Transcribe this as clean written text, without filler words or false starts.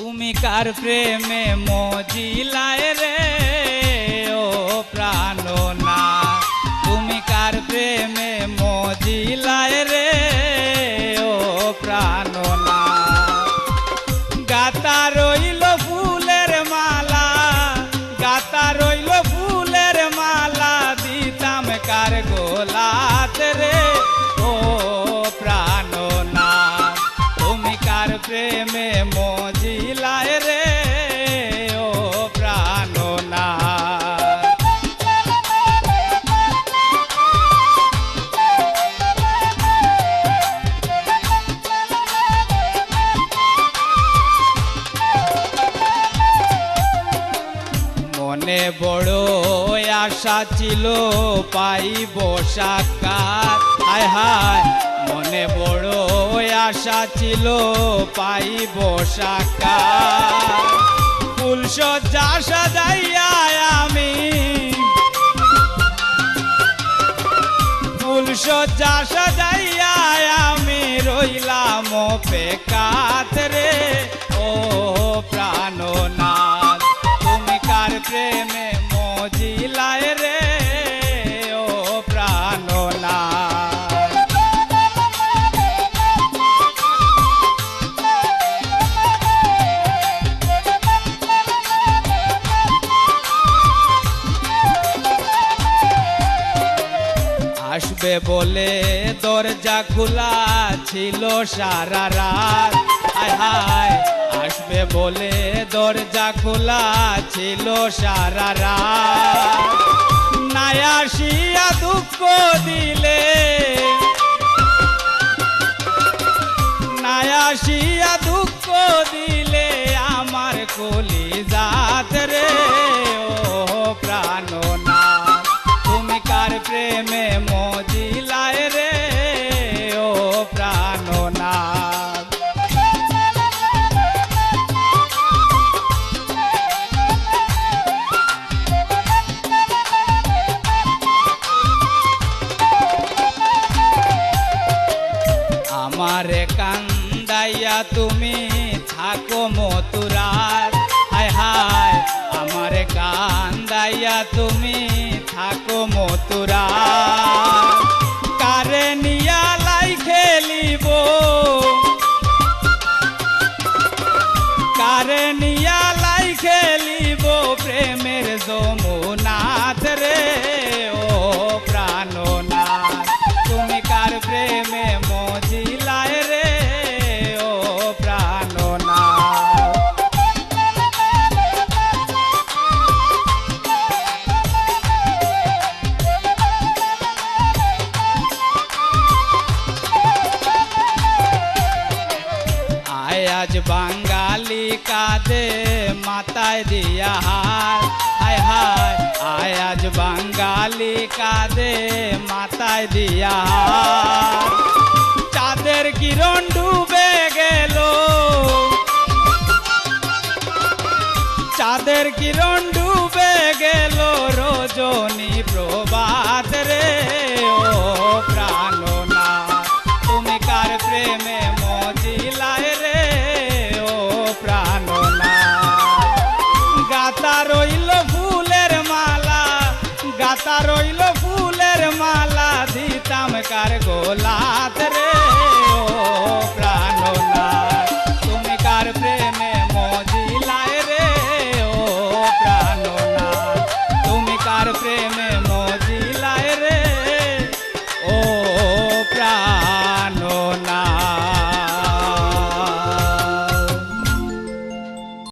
তুমি কার প্রেমে মজিলায় রে ও প্রাণনা, তুমি কার প্রেমে মজিলায় রে ও প্রাণনা। গাতা রইল ফুলের মালা, গাতা রইল ফুলের মালা, দিতাম কার গোলাত রে ও প্রাণনা, তুমি কার প্রেমে মজিলায় রে ও প্রাণনা। মনে বড় আশা ছিল পাইব সাক্ষাৎ, হায় হায় মনে বড় আশা ছিল পাইব সাক্ষাৎ। ফুল সজ্জা সাজাইয়া আমি, ফুল সজ্জা সাজাইয়া আমি রইলাম অপেক্ষাত রে ও প্রাণনাথ, তুমি কার প্রেমে মজিলায় রে ও প্রাণনাথ। আসবে বলে দরজা খোলা ছিল সারা রাত, হায় হায় আসবে বলে দরজা খোলা ছিল সারা রাত। নাই আসিয়া দুঃখ দিলে, নাই আসিয়া দুঃখ দিলে আমার কলিজাত রে ও প্রাণনাথ, তুমি কার প্রেমে মজিলায় রে ও প্রাণনাথ। আমারে কান্দাইয়া তুমি থাকো মথুরার, হায় হায় আমারে কান্দাইয়া তুমি থাকো মথুরার। কারে নিয়া লাই খেলিব, কারে নিয়া লাই খেলিব প্রেমের যমুনাথ রে ও প্রাণনাথ, তুমি কার প্রেমে মজিলায় রে ও প্রাণনাথ। আয় আজ বাঙালি কাঁদে মাথায় দিয়া হার, হায় হায় আয় আজ বাঙালি কাঁদে মাথায় দিয়া হার। চাঁদের কিরণ ডুবে গেল, চাঁদের কিরণ ডুবে গেল রজনী